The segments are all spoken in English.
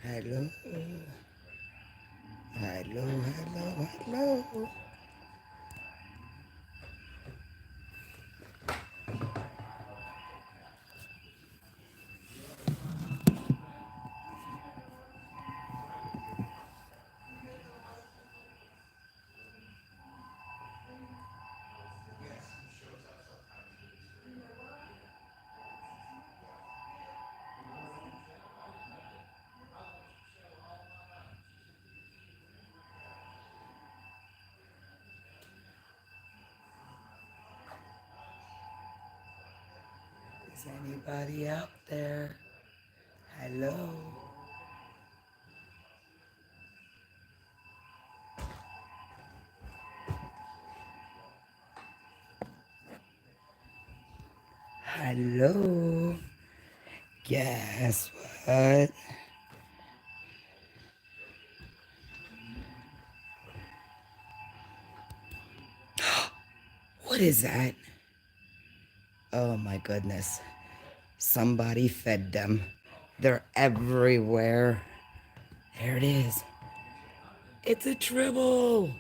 Hello. Hello, hello, hello. Is anybody out there? Hello. Hello. Guess what? What is that? Oh my goodness. Somebody fed them. They're everywhere. There it is. It's a tribble.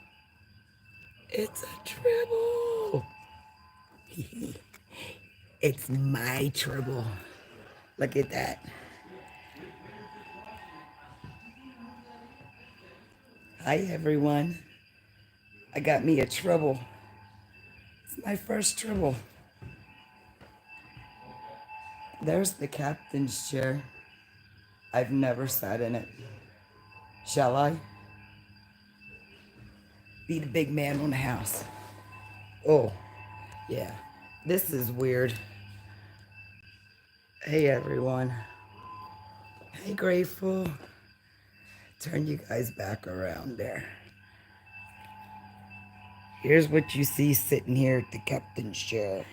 It's a tribble. It's my tribble. Look at that. Hi everyone. I got me a tribble. It's my first tribble. There's the captain's chair. I've never sat in it. Shall I? Be the big man on the house. Oh, yeah. This is weird. Hey everyone. Hey Grateful. Turn you guys back around there. Here's what you see sitting here at the captain's chair.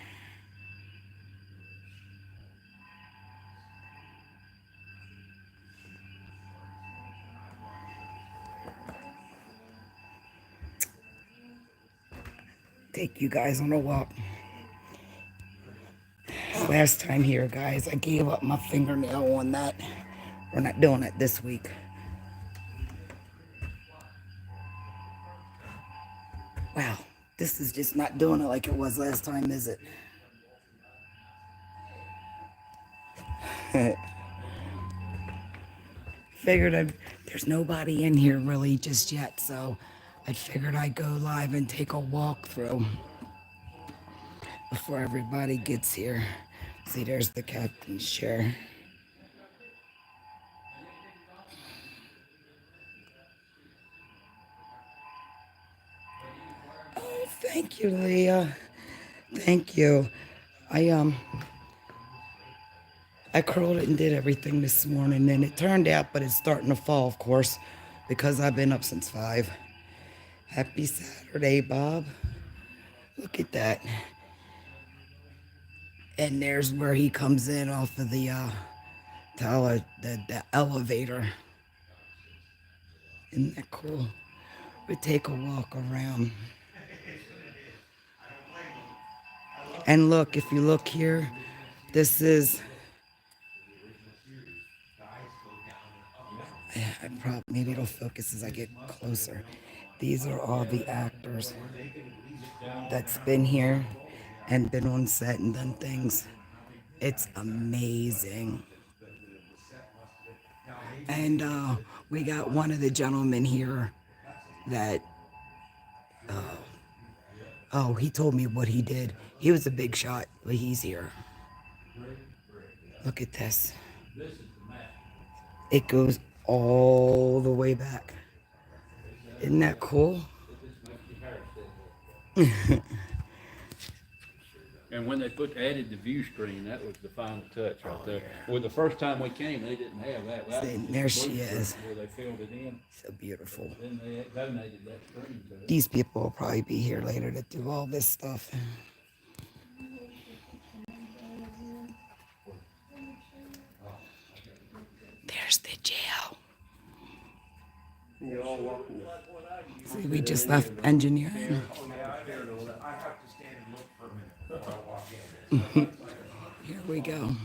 Take you guys on a walk. Last time here, guys, I gave up my fingernail on that. We're not doing it this week. Wow, this is just not doing it like it was last time, is it? There's nobody in here really just yet, so I figured I'd go live and take a walk through before everybody gets here. See, there's the captain's chair. Oh, thank you, Leah. Thank you. I curled it and did everything this morning, and it turned out, but it's starting to fall, of course, because I've been up since 5. Happy Saturday, Bob. Look at that. And there's where he comes in off of the elevator. Isn't that cool? We take a walk around. And look, if you look here, this is... maybe it'll focus as I get closer. These are all the actors that's been here and been on set and done things. It's amazing. And we got one of the gentlemen here that, he told me what he did. He was a big shot, but he's here. Look at this. It goes all the way back. Isn't that cool? And when they added the view screen, that was the final touch right there. Well, the first time we came, they didn't have that. See, there she is. Where they filled it in. So beautiful. Then they donated that screen to us. These people will probably be here later to do all this stuff. There's the jail. You're all welcome. See, we just left engineering. I have to stand and look for a minute before I walk in. Here we go.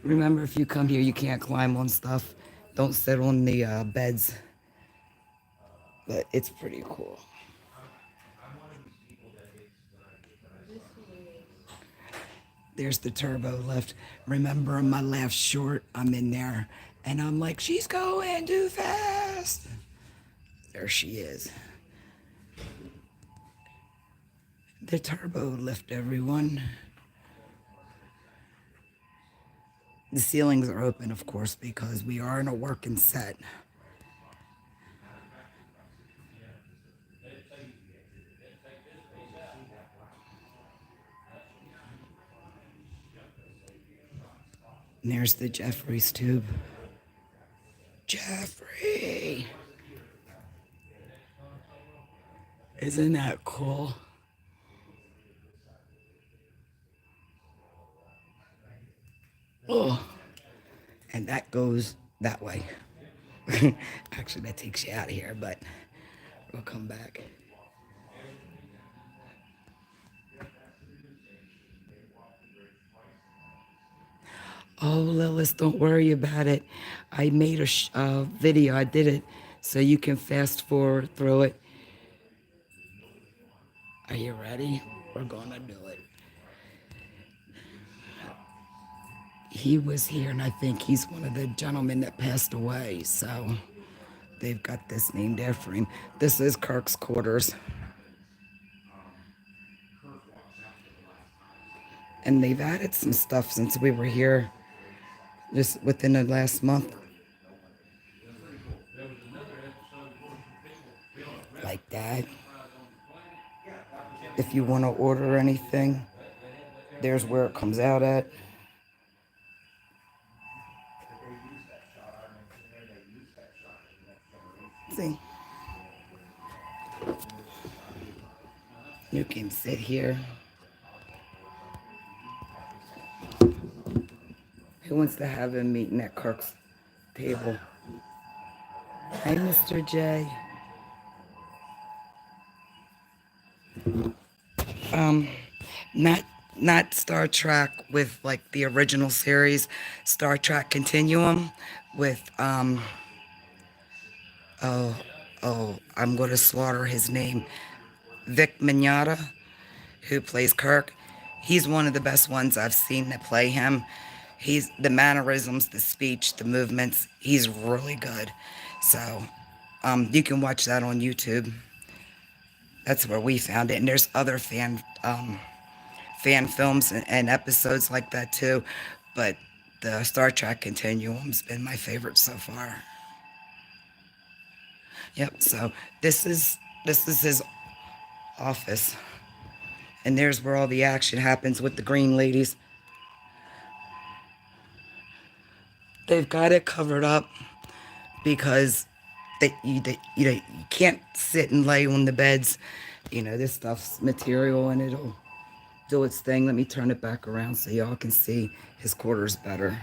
Remember, if you come here, you can't climb on stuff. Don't sit on the beds. But it's pretty cool. There's the turbo lift. Remember my left short, I'm in there. And I'm like, she's going too fast. There she is. The turbo lift, everyone. The ceilings are open, of course, because we are in a working set. And there's the Jeffries tube. Jeffrey! Isn't that cool? Oh, and that goes that way. Actually, that takes you out of here, but we'll come back. Oh, Lilith, don't worry about it. I made a video. I did it so you can fast forward through it. Are you ready? We're gonna do it. He was here, and I think he's one of the gentlemen that passed away. So they've got this named after him. This is Kirk's quarters. And they've added some stuff since we were here just within the last month. Like that. If you want to order anything, there's where it comes out at. See? You can sit here. Who wants to have a meeting at Kirk's table? Hey, Mr. J. Not Star Trek with like the original series, Star Trek Continuum with I'm gonna slaughter his name, Vic Mignogna, who plays Kirk. He's one of the best ones I've seen that play him. He's the mannerisms, the speech, the movements. He's really good. So you can watch that on YouTube. That's where we found it. And there's other fan films and episodes like that too. But the Star Trek Continuum's been my favorite so far. Yep. So this is his office, and there's where all the action happens with the green ladies. They've got it covered up because you can't sit and lay on the beds. You know, this stuff's material and it'll do its thing. Let me turn it back around so y'all can see his quarters better.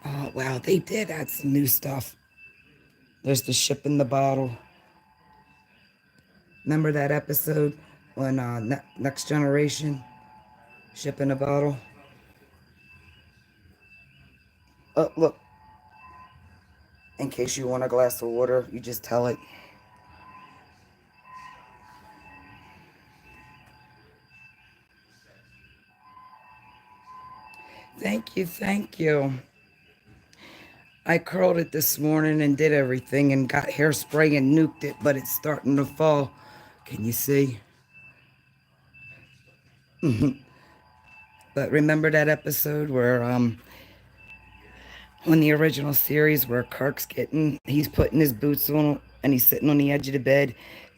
Oh, wow, they did add some new stuff. There's the ship in the bottle. Remember that episode on Next Generation? Ship in a bottle? Oh, look. In case you want a glass of water, you just tell it. Thank you, thank you. I curled it this morning and did everything and got hairspray and nuked it, but it's starting to fall. Can you see? But remember that episode where on the original series where Kirk's he's putting his boots on and he's sitting on the edge of the bed,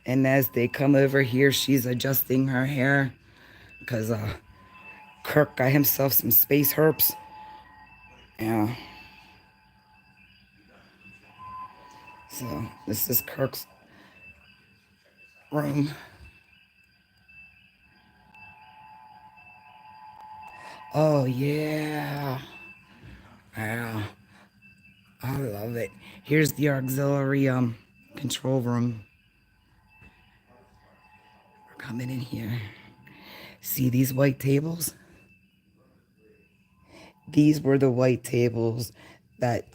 and as they come over here, she's adjusting her hair because Kirk got himself some space herps. Yeah. So this is Kirk's room. Oh yeah. Yeah. I love it. Here's the auxiliary control room. We're coming in here. See these white tables? These were the white tables that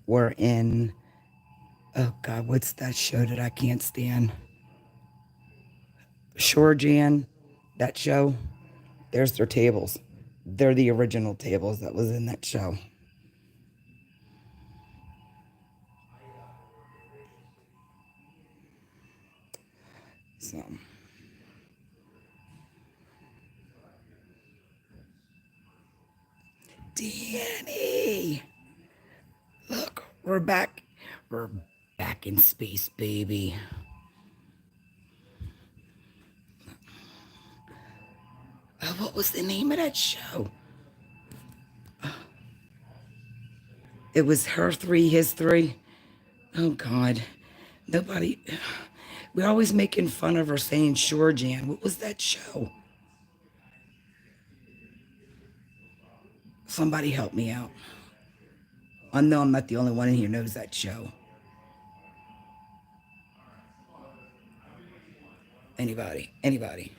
were in, oh god, what's that show that I can't stand? Shore Jan, that show. There's their tables. They're the original tables that was in that show. So Danny, look, we're back. We're back in space, baby. What was the name of that show? It was her three, his three. Oh God, nobody. We're always making fun of her saying "Sure, Jan." What was that show? Somebody help me out. I know I'm not the only one in here who knows that show. Anybody? Anybody?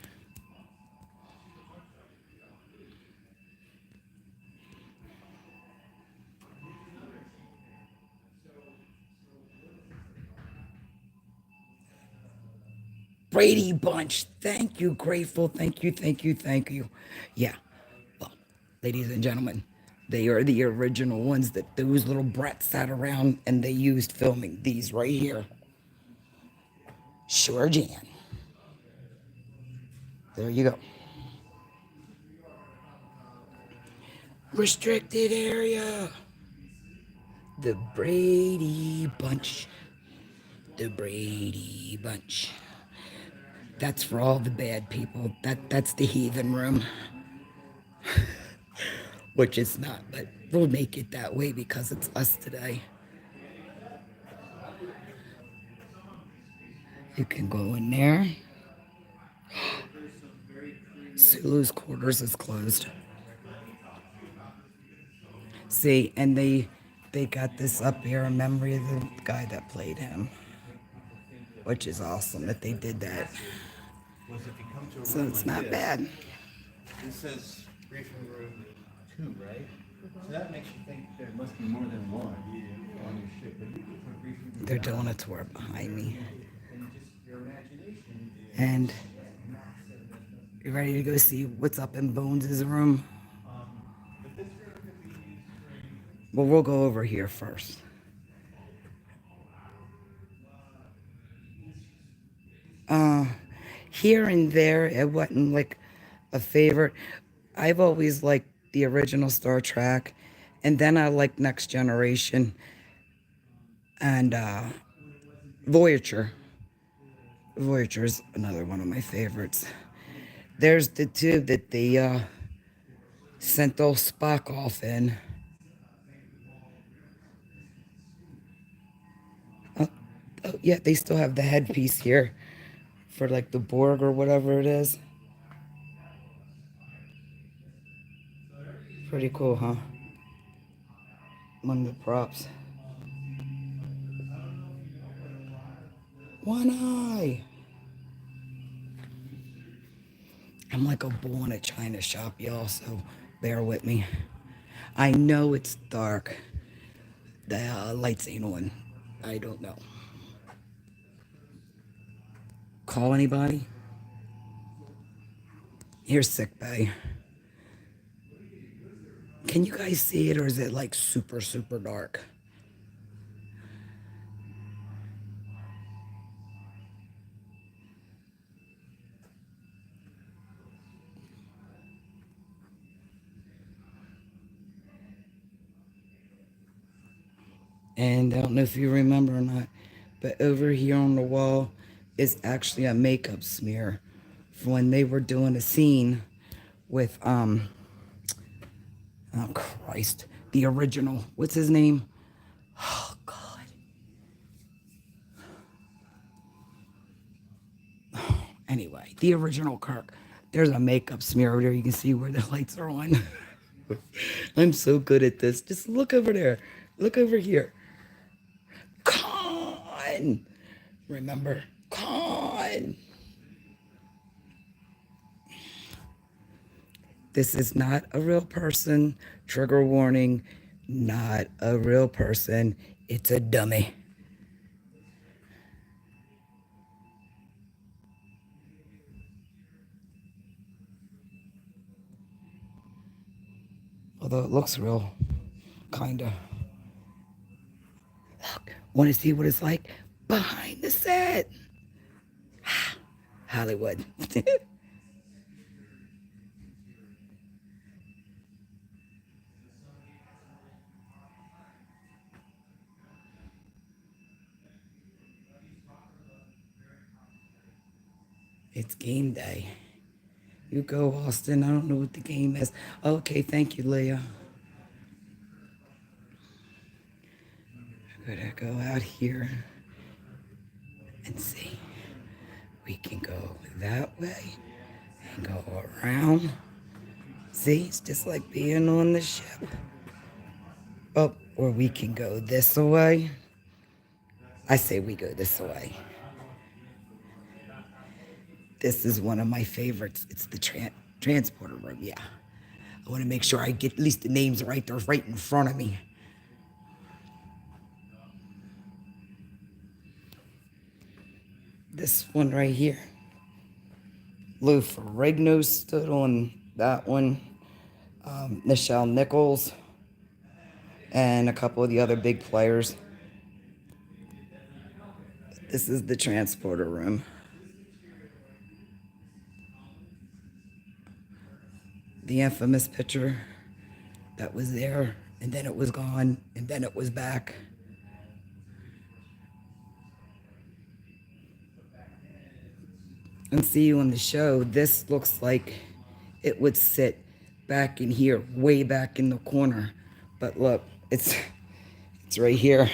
Brady Bunch. Thank you, grateful. Thank you, thank you, thank you. Yeah. Well, ladies and gentlemen, they are the original ones that those little brats sat around and they used filming these right here. Sure, Jan. There you go. Restricted area. The Brady Bunch. The Brady Bunch. That's for all the bad people. That's the heathen room. Which it's not, but we'll make it that way because it's us today. You can go in there. Sulu's quarters is closed. See, and they got this up here in memory of the guy that played him, which is awesome that they did that. So it's not bad. This says briefing room 2, right? So that makes you think there must be more than one on your ship. But you could put briefing room They're doing a tour behind me. and just your imagination. And you ready to go see what's up in Bones' room? Well, we'll go over here first. Here and there, it wasn't like a favorite. I've always liked the original Star Trek, and then I liked Next Generation and Voyager. Voyager's another one of my favorites. There's the two that they sent old Spock off in. Oh, yeah, they still have the headpiece here for like the Borg or whatever it is. Pretty cool, huh? One of the props. One eye. I'm like a bull in a china shop, y'all, so bear with me. I know it's dark. The lights ain't on. I don't know. Call anybody? Here's sick bay. Can you guys see it, or is it like super, super dark? And I don't know if you remember or not, but over here on the wall is actually a makeup smear for when they were doing a scene with oh Christ, the original. What's his name? Oh God. Anyway, the original Kirk. There's a makeup smear over there. You can see where the lights are on. I'm so good at this. Just look over there. Look over here. Con. Remember, con. This is not a real person. Trigger warning, not a real person. It's a dummy. Although it looks real, kinda. Look, want to see what it's like behind the set? Hollywood. It's game day. You go, Austin. I don't know what the game is. Okay, thank you, Leah. I'm gonna go out here and see. We can go that way and go around. See, it's just like being on the ship. Oh, or we can go this way. I say we go this way. This is one of my favorites. It's the transporter room, yeah. I want to make sure I get at least the names right. They're right in front of me. This one right here. Lou Ferrigno stood on that one. Nichelle Nichols and a couple of the other big players. This is the transporter room. The infamous picture that was there, and then it was gone, and then it was back. And see you on the show, this looks like it would sit back in here, way back in the corner. But look, it's right here.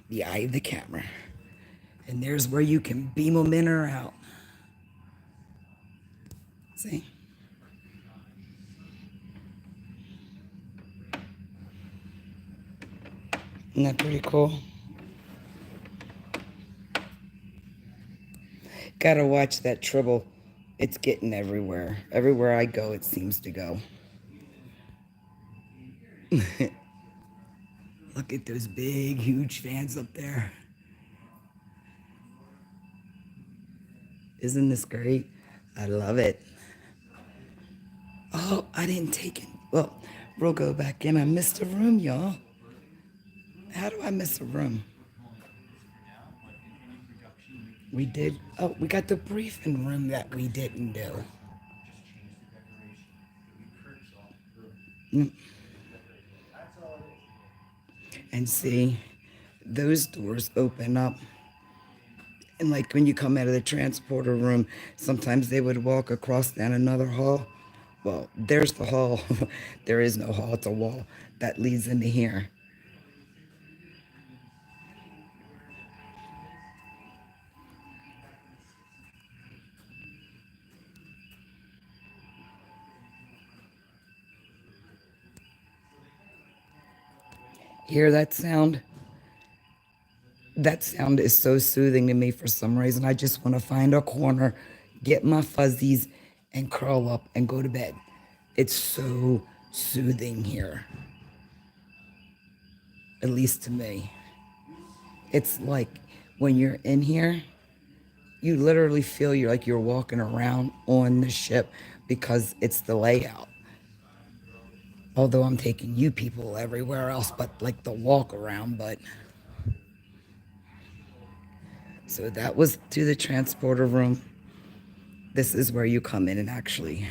The eye of the camera. And there's where you can beam them in or out. See? Isn't that pretty cool? Gotta watch that Tribble. It's getting everywhere. Everywhere I go, it seems to go. Look at those big, huge fans up there. Isn't this great? I love it. Oh, I didn't take it. Well, we'll go back in. I missed a room, y'all. How do I miss a room? We did. Oh, we got the briefing room that we didn't do. And see, those doors open up. And like when you come out of the transporter room, sometimes they would walk across down another hall. Well, there's the hall. There is no hall, it's a wall that leads into here. Hear that sound? That sound is so soothing to me for some reason. I just want to find a corner, get my fuzzies, and curl up and go to bed. It's so soothing here. At least to me. It's like when you're in here, you literally feel you're walking around on the ship because it's the layout. Although I'm taking you people everywhere else but like the walk around, but. So that was to the transporter room. This is where you come in and actually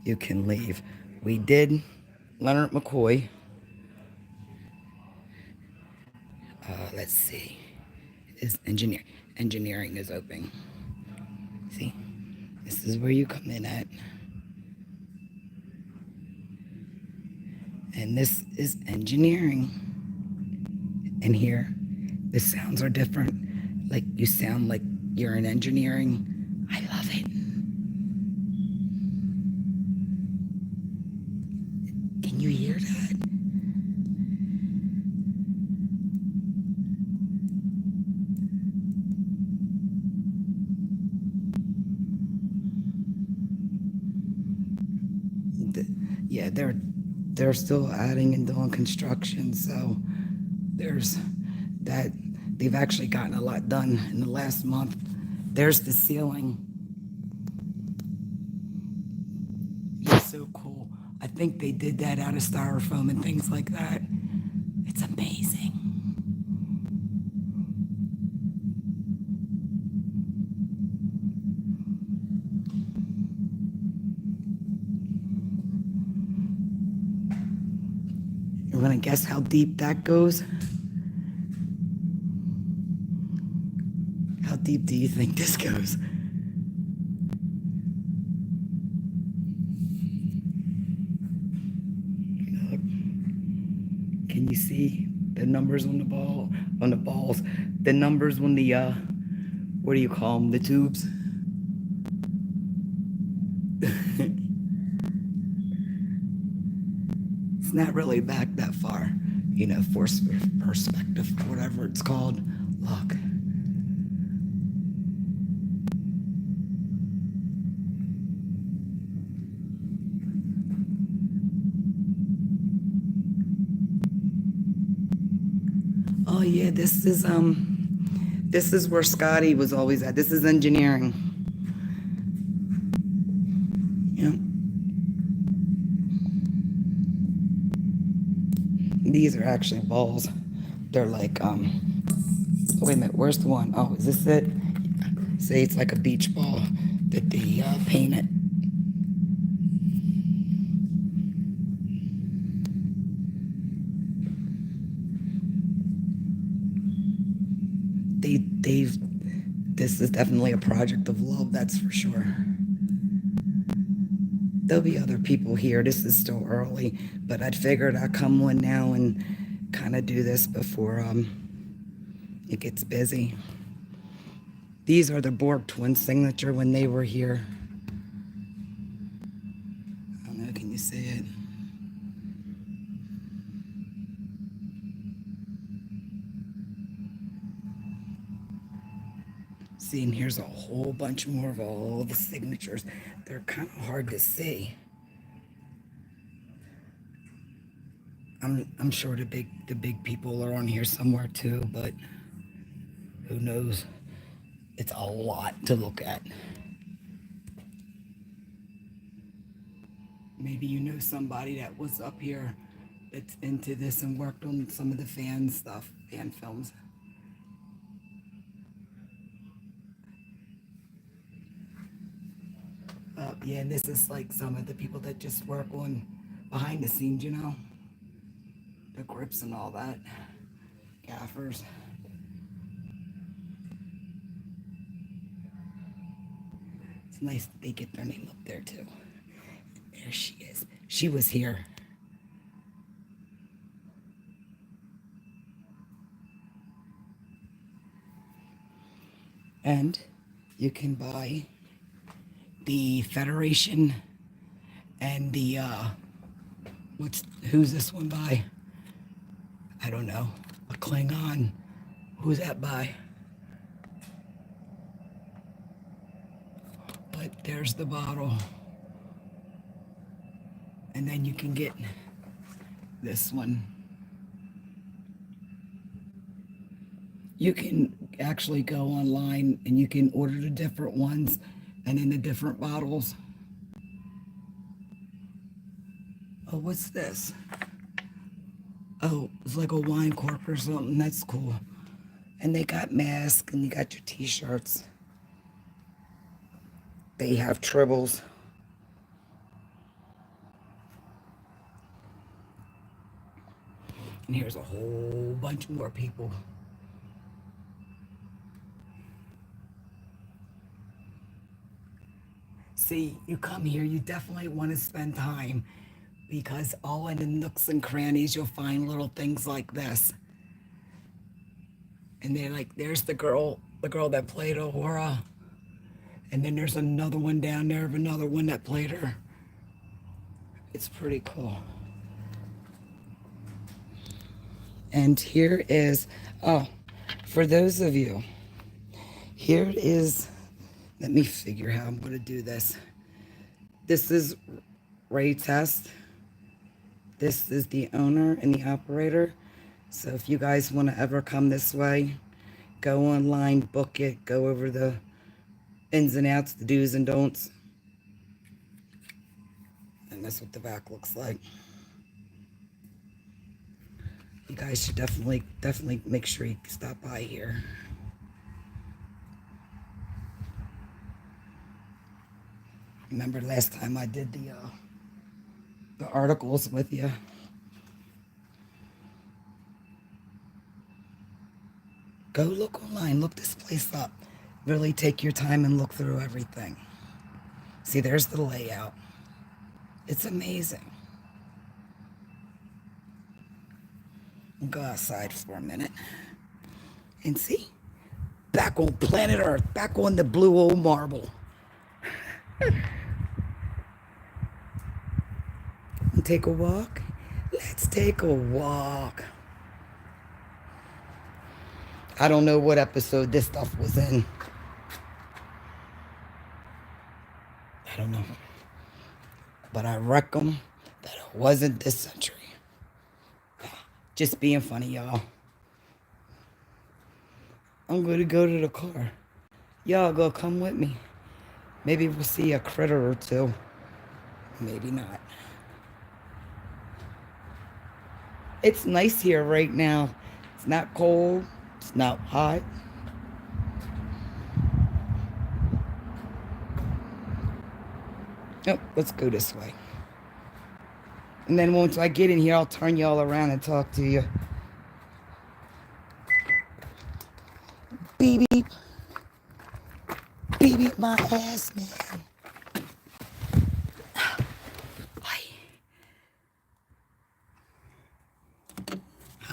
you can leave. We did Leonard McCoy. Let's see. Is engineering is open. See, this is where you come in at. And this is engineering. And here, the sounds are different. Like you sound like you're in engineering. I love it. Yeah, they're still adding and doing construction, so there's that. They've actually gotten a lot done in the last month. There's the ceiling. It's so cool. I think they did that out of styrofoam and things like that. It's amazing. You want to guess how deep that goes? How deep do you think this goes? Look. Can you see the numbers on the balls? The numbers on the what do you call them? The tubes. It's not really back that far, force perspective, whatever it's called. Look. Oh yeah, this is where Scotty was always at. This is engineering. Yep. These are actually balls. They're like, wait a minute, where's the one? Oh, is this it? See, it's like a beach ball that they painted. This is definitely a project of love, that's for sure. There'll be other people here. This is still early, but I'd figured I'd come one now and kind of do this before it gets busy. These are the Borg twin signature when they were here. I don't know, can you see it? See, and here's a whole bunch more of all the signatures. They're kind of hard to see. I'm sure the big people are on here somewhere too, but who knows? It's a lot to look at. Maybe you know somebody that was up here that's into this and worked on some of the fan stuff, fan films. Yeah, and this is like some of the people that just work on behind the scenes, the grips and all that, gaffers. It's nice that they get their name up there too. There she is. She was here. And you can buy the Federation and the who's this one by? I don't know. A Klingon. Who's that by? But there's the bottle. And then you can get this one. You can actually go online and you can order the different ones and in the different bottles. Oh, what's this? Oh, it's like a wine cork or something. That's cool. And they got masks and you got your t-shirts. They have tribbles. And here's a whole bunch more people. See, you come here, you definitely want to spend time because all in the nooks and crannies, you'll find little things like this. And they're like, there's the girl that played Aurora. And then there's another one down there of another one that played her. It's pretty cool. And here is, for those of you, here is, let me figure how I'm going to do this. This is Ray Tesi. This is the owner and the operator. So if you guys want to ever come this way, go online, book it, go over the ins and outs, the do's and don'ts. And that's what the back looks like. You guys should definitely make sure you stop by here. Remember last time I did the articles with you? Go look online, look this place up. Really take your time and look through everything. See, there's the layout. It's amazing. Go outside for a minute and see. Back on planet Earth, back on the blue old marble. Take a walk? Let's take a walk. I don't know what episode this stuff was in. I don't know. But I reckon that it wasn't this century. Just being funny, y'all. I'm going to go to the car. Y'all go come with me. Maybe we'll see a critter or two. Maybe not. It's nice here right now. It's not cold. It's not hot. Oh, let's go this way. And then once I get in here, I'll turn y'all around and talk to you. Beep, beep. Beep, beep my ass, man.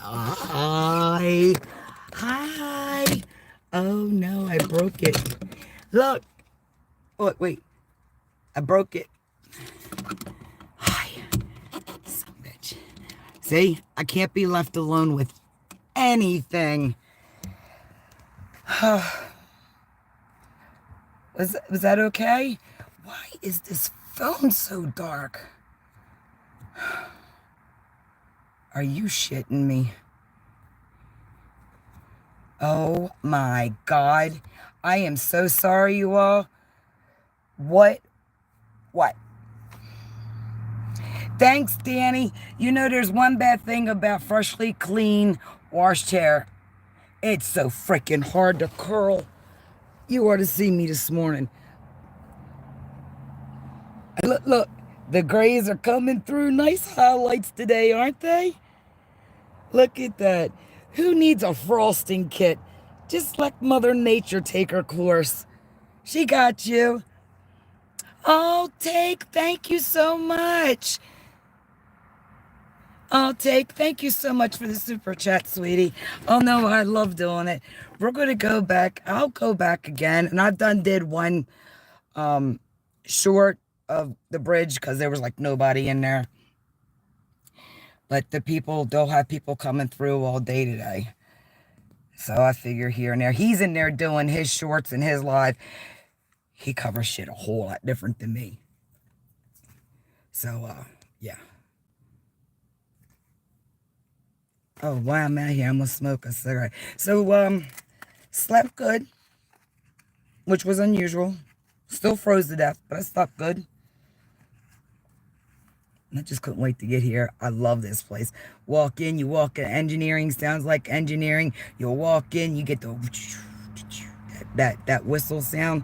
Hi. Hi. Oh, no, I broke it. Look. Oh, wait. I broke it. Hi. Son of a bitch. See? I can't be left alone with anything. Was that okay? Why is this phone so dark? Are you shitting me? Oh my God. I am so sorry, you all. What? Thanks, Danny. You know, there's one bad thing about freshly clean washed hair. It's so freaking hard to curl. You ought to see me this morning. Look, the grays are coming through. Nice highlights today, aren't they? Look at that. Who needs a frosting kit? Just let Mother Nature take her course. She got you. Thank you so much. Thank you so much for the super chat, sweetie. Oh no, I love doing it. We're gonna go back. I'll go back again, and I've did one short of the bridge because there was like nobody in there. But they'll have people coming through all day today. So I figure here and there. He's in there doing his shorts and his live. He covers shit a whole lot different than me. So, yeah. Oh, while I'm out here, I'm going to smoke a cigarette. So, slept good, which was unusual. Still froze to death, but I slept good. I just couldn't wait to get here. I love this place. Walk in, you walk in. Engineering sounds like engineering. You'll walk in, you get the that whistle sound.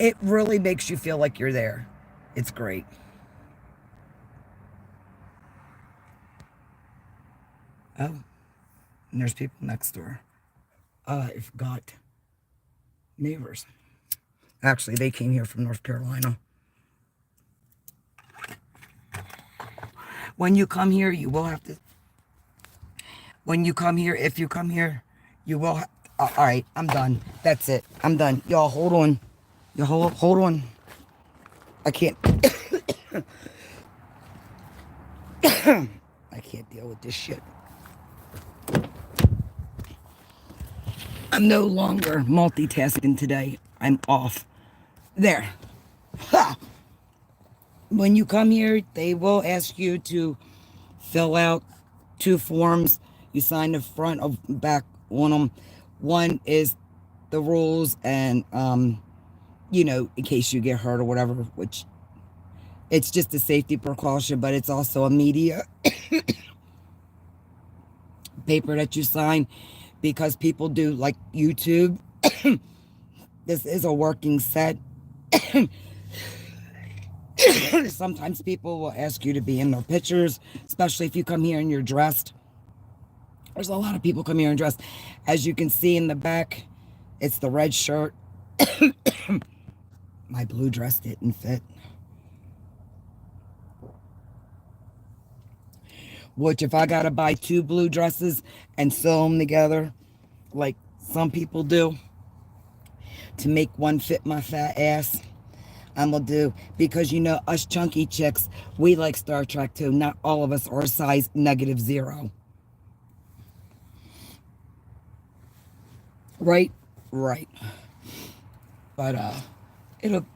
It really makes you feel like you're there. It's great. Oh, and there's people next door. I've got neighbors. Actually, they came here from North Carolina. When you come here, you will have to. When you come here, if you come here, you will have. All right, I'm done. That's it. I'm done. Y'all, hold on. You hold on. I can't. I can't deal with this shit. I'm no longer multitasking today. I'm off. There. Ha! When you come here, they will ask you to fill out 2 forms. You sign the front of back on them. One is the rules and, you know, in case you get hurt or whatever, which it's just a safety precaution, but it's also a media paper that you sign because people do like YouTube. This is a working set. Sometimes people will ask you to be in their pictures, especially if you come here and you're dressed. There's a lot of people come here and dressed. As you can see in the back, it's the red shirt. My blue dress didn't fit. Which if I gotta buy 2 blue dresses and sew them together, like some people do, to make one fit my fat ass, I'm gonna do, because you know us chunky chicks, we like Star Trek too. Not all of us are size -0. Right? Right. But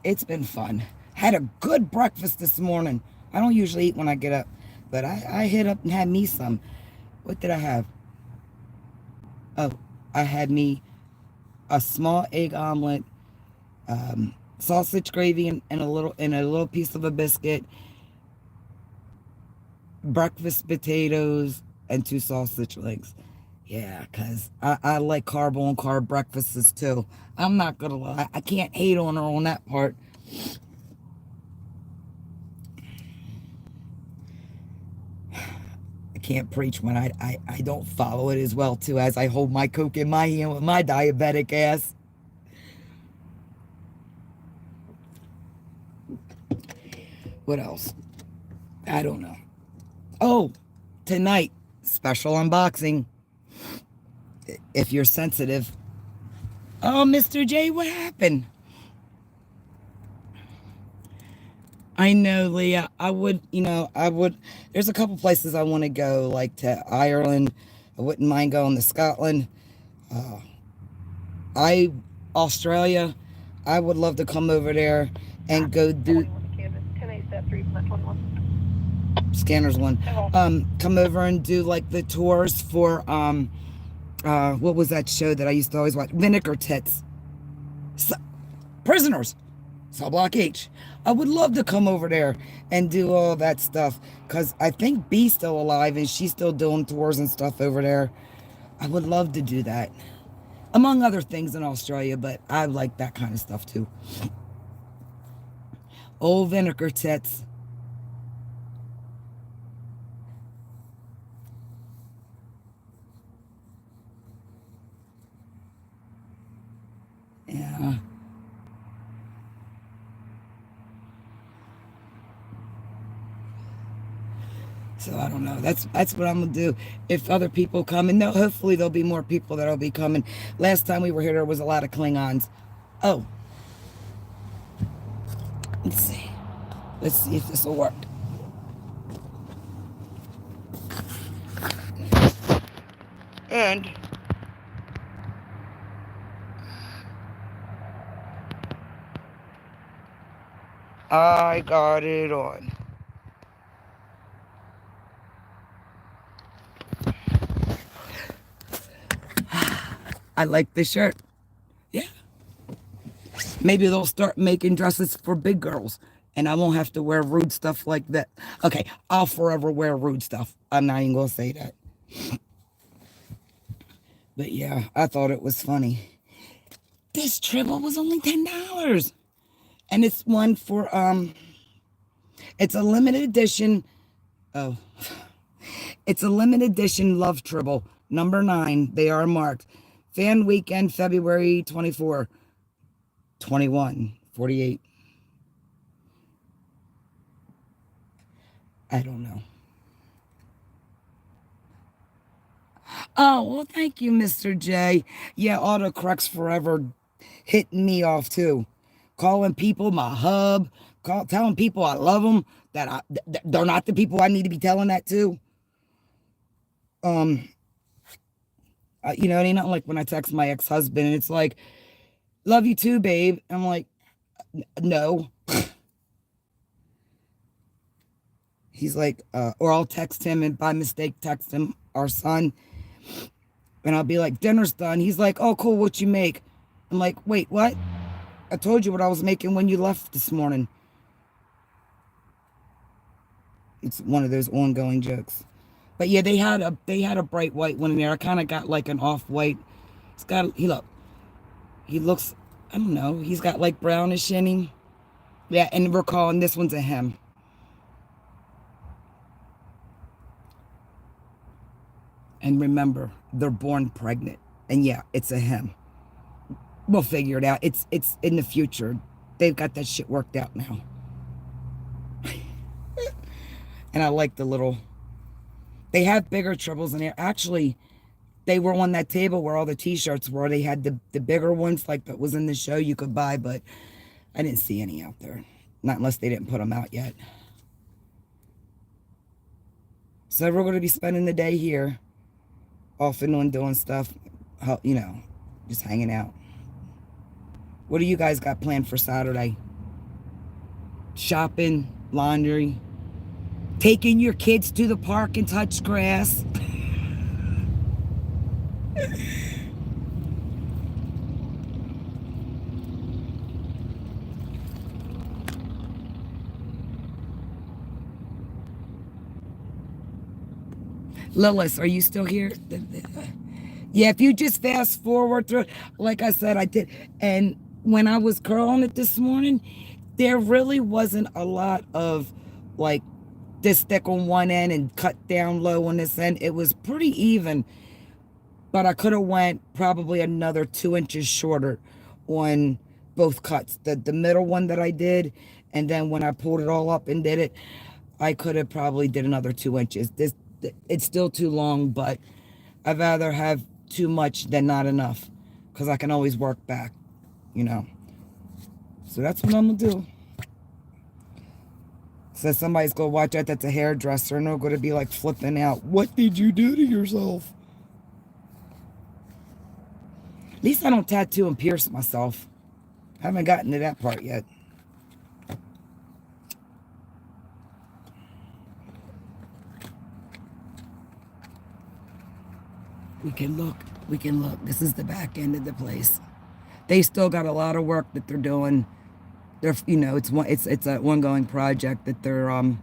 it's been fun. Had a good breakfast this morning. I don't usually eat when I get up, but I hit up and had me some. What did I have? Oh, I had me a small egg omelet, sausage gravy and a little piece of a biscuit, breakfast potatoes, and 2 sausage legs. Yeah, because I like carb on carb breakfasts too. I'm not gonna lie, I can't hate on her on that part. I can't preach when I don't follow it as well too, as I hold my Coke in my hand with my diabetic ass. What else? I don't know. Oh, tonight, special unboxing. If you're sensitive. Oh, Mr. J, what happened? I know, Leah. I would. There's a couple places I want to go, like to Ireland. I wouldn't mind going to Scotland. Australia. I would love to come over there and go do. Scanners 1. Come over and do like the tours for what was that show that I used to always watch? Vinegar Tits. Prisoners. Cell Block H. I would love to come over there and do all that stuff because I think B's still alive and she's still doing tours and stuff over there. I would love to do that. Among other things in Australia, but I like that kind of stuff too. Old Vinegar Tits. Yeah. So I don't know. That's what I'm gonna do. If other people come, and hopefully there'll be more people that'll be coming. Last time we were here, there was a lot of Klingons. Oh, let's see. Let's see if this will work. And I got it on. I like this shirt. Yeah. Maybe they'll start making dresses for big girls and I won't have to wear rude stuff like that. Okay, I'll forever wear rude stuff. I'm not even going to say that. But yeah, I thought it was funny. This tribble was only $10. And it's one for, it's a limited edition. Oh, it's a limited edition Love Tribble, number 9. They are marked. Fan weekend, February 24, 21, 48. I don't know. Oh, well, thank you, Mr. J. Yeah, autocorrects forever hitting me off, too. Calling people my hub. Telling people I love them. That they're not the people I need to be telling that to. It ain't not like when I text my ex-husband and it's like, love you too, babe. I'm like, no. He's like, or I'll text him and by mistake text him our son. And I'll be like, dinner's done. He's like, oh, cool, what you make? I'm like, wait, what? I told you what I was making when you left this morning. It's one of those ongoing jokes. But yeah, they had a bright white one in there. I kind of got like an off white. He looks, I don't know. He's got like brownish in him. Yeah, and we're calling this one's a him. And remember, they're born pregnant. And yeah, it's a him. We'll figure it out. It's in the future. They've got that shit worked out now. And I like the little, they have bigger tribbles in here. Actually, they were on that table where all the t-shirts were. They had the bigger ones like that was in the show you could buy, but I didn't see any out there. Not unless they didn't put them out yet. So we're going to be spending the day here, off and on doing stuff, you know, just hanging out. What do you guys got planned for Saturday? Shopping, laundry, taking your kids to the park and touch grass. Lilith, are you still here? Yeah, if you just fast forward through, like I said, I did. And when I was curling it this morning, there really wasn't a lot of like this thick on one end and cut down low on this end. It was pretty even, but I could have went probably another 2 inches shorter on both cuts. The middle one that I did, and then when I pulled it all up and did it, I could have probably did another 2 inches. It's still too long, but I'd rather have too much than not enough, because I can always work back, you know. So that's what I'm gonna do. So somebody's gonna watch that, that's a hairdresser, and they're gonna be like flipping out. What did you do to yourself? At least I don't tattoo and pierce myself. I haven't gotten to that part yet. We can look. This is the back end of the place. They still got a lot of work that they're doing. You know, it's an ongoing project that that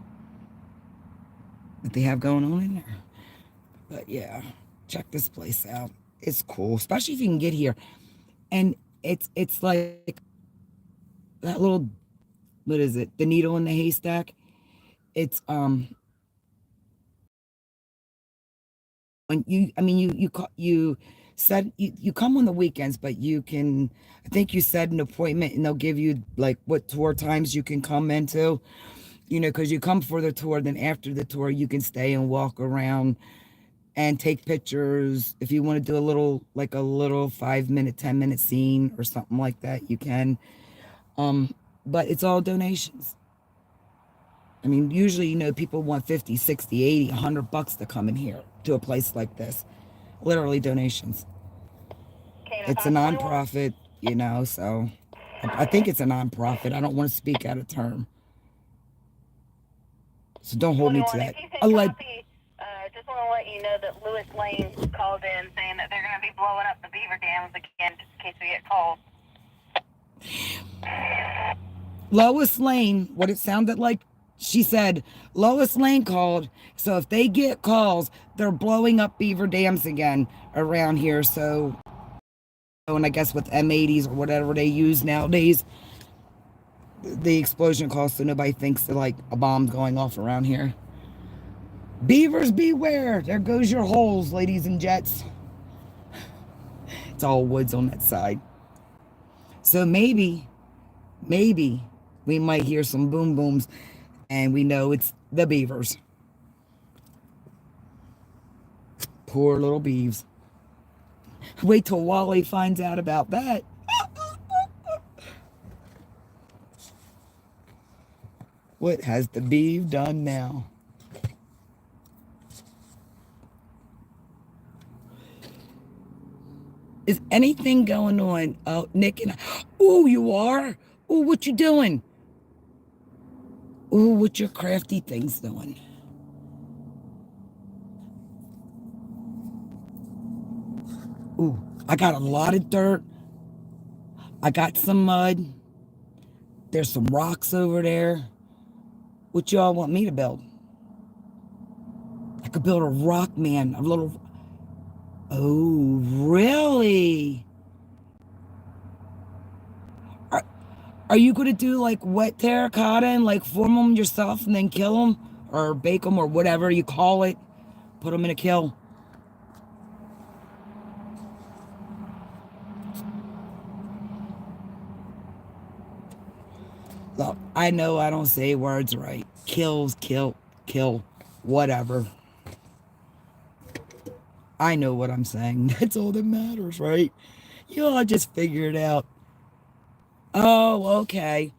they have going on in there. But yeah, check this place out. It's cool, especially if you can get here. And it's like that little, what is it? The needle in the haystack. It's when you said you come on the weekends, but you can, I think you set an appointment and they'll give you like what tour times you can come into, you know, because you come for the tour, then after the tour you can stay and walk around and take pictures. If you want to do a little 5-minute, 10-minute scene or something like that, you can. But it's all donations. I mean, usually, you know, people want 50, 60, 80, $100 to come in here to a place like this. Literally donations. It's a nonprofit, you know, so I think it's a nonprofit. I don't want to speak out of term. So don't hold me to that. Just want to let you know that Lewis Lane called in saying that they're going to be blowing up the beaver dams again just in case we get calls. Lois Lane, what it sounded like, she said, Lois Lane called, so if they get calls, they're blowing up beaver dams again around here. So, and I guess with M80s or whatever they use nowadays, the explosion calls so nobody thinks that like a bomb's going off around here. Beavers beware! There goes your holes, ladies and jets. It's all woods on that side. So maybe we might hear some boom booms and we know it's the beavers. Poor little beeves. Wait till Wally finds out about that. What has the beeve done now? Is anything going on? Oh, Nick and I. Oh, you are? Oh, what you doing? Ooh, what your crafty things doing? Ooh, I got a lot of dirt. I got some mud. There's some rocks over there. What y'all want me to build? I could build a rock man, a little... Oh, really? Are you going to do like wet terracotta and like form them yourself and then kill them? Or bake them or whatever you call it? Put them in a kiln. Look, I know I don't say words right. Kills, kill, whatever. I know what I'm saying. That's all that matters, right? You all just figure it out. Oh, okay.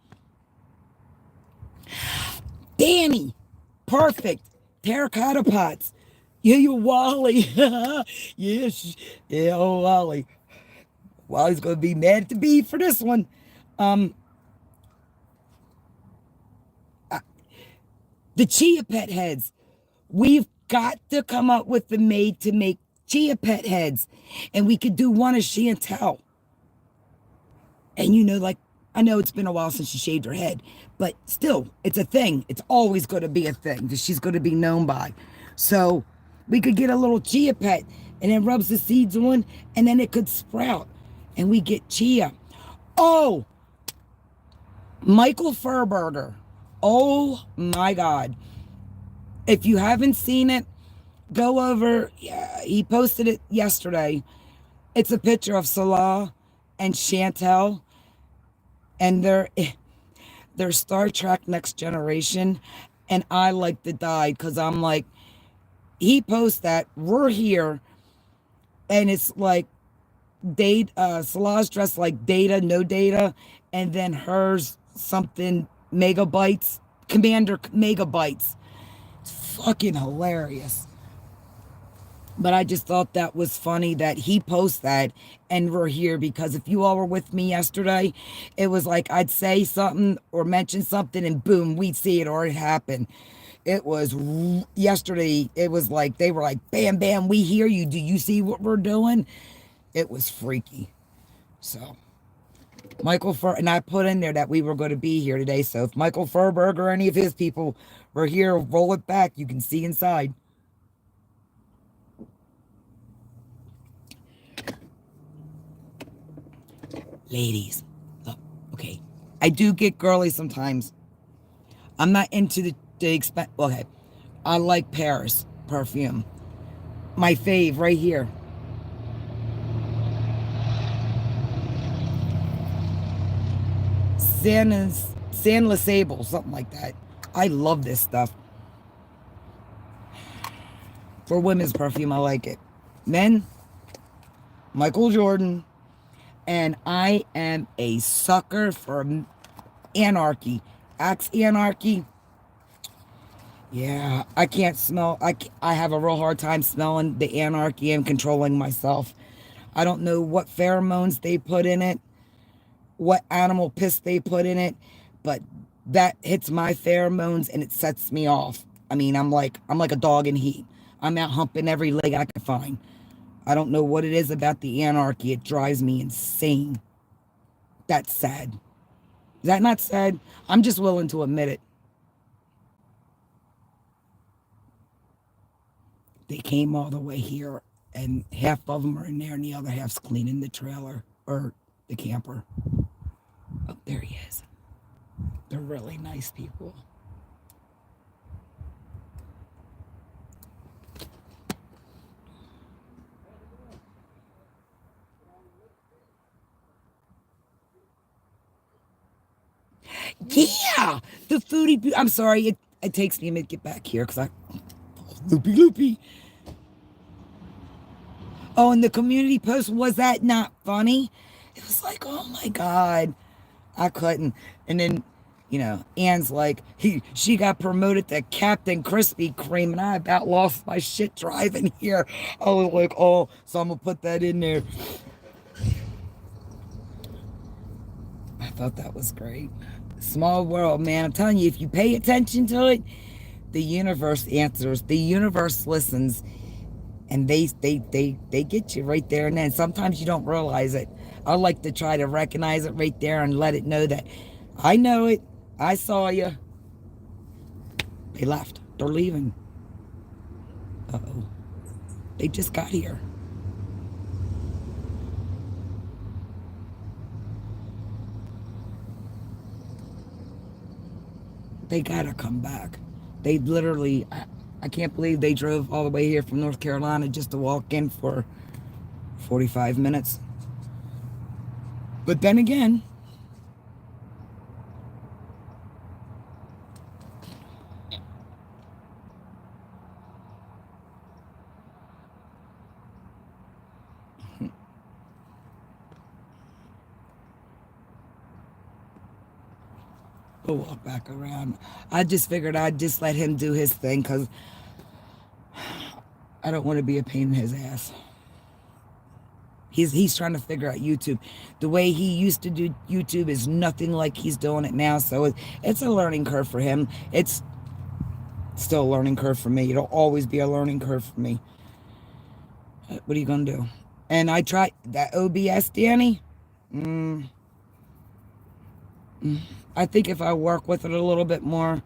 Danny, perfect. Terracotta pots. Yeah, you Wally. Yes. Yeah, oh, Wally. Wally's going to be mad at the bee for this one. The chia pet heads. We've got to come up with the maid to make chia pet heads. And we could do one of Chantel. And you know, like, I know it's been a while since she shaved her head, but still, it's a thing. It's always going to be a thing that she's going to be known by. So we could get a little chia pet and then rubs the seeds on and then it could sprout and we get chia. Oh, Michael Furberger. Oh my God. If you haven't seen it, go over. Yeah, he posted it yesterday. It's a picture of Salah and Chantel and their Star Trek Next Generation. And I like to die because I'm like, he posts that we're here and it's like Salah's dressed like Data, no Data, and then hers something megabytes, Commander Megabytes. It's fucking hilarious. But I just thought that was funny that he posts that and we're here because if you all were with me yesterday, it was like I'd say something or mention something and boom, we'd see it or it happened. It was yesterday. It was like they were like, bam, bam, we hear you. Do you see what we're doing? It was freaky. So Michael and I put in there that we were going to be here today. So if Michael Furberg or any of his people were here, roll it back. You can see inside. Ladies, look, okay. I do get girly sometimes. I'm not into the expense. Okay, I like Paris perfume. My fave right here. San Lesable, something like that. I love this stuff. For women's perfume, I like it. Men, Michael Jordan. And I am a sucker for Anarchy. Axe Anarchy. Yeah, I can't smell. I have a real hard time smelling the Anarchy and controlling myself. I don't know what pheromones they put in it, what animal piss they put in it, but that hits my pheromones and it sets me off. I mean, I'm like a dog in heat. I'm out humping every leg I can find. I don't know what it is about the Anarchy. It drives me insane. That's sad. Is that not sad? I'm just willing to admit it. They came all the way here, and half of them are in there, and the other half's cleaning the trailer, or the camper. Oh, there he is. They're really nice people. Yeah, the foodie. I'm sorry, it takes me a minute to get back here because I loopy. Oh, and the community post, was that not funny? It was like, oh my God, I couldn't. And then, you know, Ann's like, she got promoted to Captain Krispy Kreme, and I about lost my shit driving here. I was like, oh, so I'm gonna put that in there. I thought that was great. Small world, man. I'm telling you, if you pay attention to it, the universe answers. The universe listens, and they get you right there and then. Sometimes you don't realize it. I like to try to recognize it right there and let it know that I know it. I saw you. They left. They're leaving. Uh-oh. They just got here. They gotta come back. They literally, I can't believe they drove all the way here from North Carolina just to walk in for 45 minutes. But then again, we'll walk back around. I just figured I'd just let him do his thing because I don't want to be a pain in his ass. He's trying to figure out YouTube. The way he used to do YouTube is nothing like he's doing it now. So it's a learning curve for him. It's still a learning curve for me. It'll always be a learning curve for me. What are you going to do? And I tried that OBS, Danny. I think if I work with it a little bit more,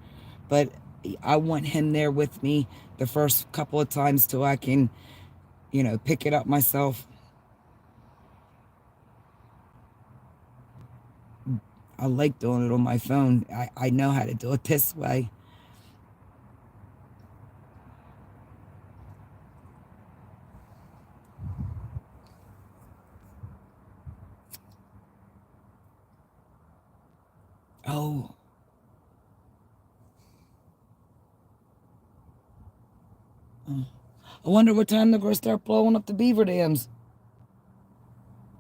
but I want him there with me the first couple of times till I can, pick it up myself. I like doing it on my phone. I know how to do it this way. Oh. I wonder what time they're going to start blowing up the beaver dams.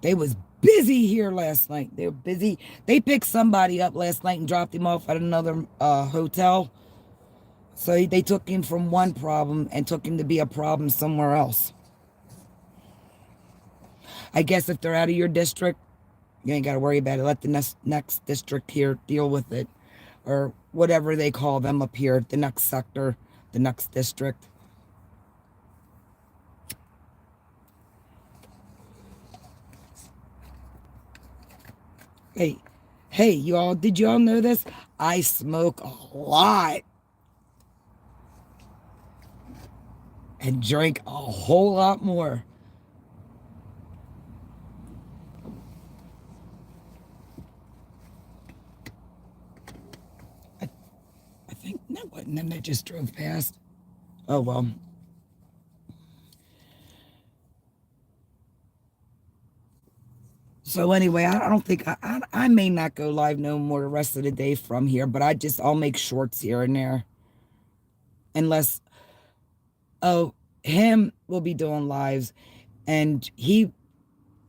They was busy here last night. They were busy. They picked somebody up last night and dropped him off at another hotel. So they took him from one problem and took him to be a problem somewhere else. I guess if they're out of your district, you ain't got to worry about it. Let the next district here deal with it. Or whatever they call them up here. The next sector. The next district. Hey, y'all, did y'all know this? I smoke a lot. And drink a whole lot more. I think that wasn't them that just drove past. Oh, well. So anyway, I don't think, I may not go live no more the rest of the day from here, but I'll make shorts here and there. Unless, him will be doing lives and he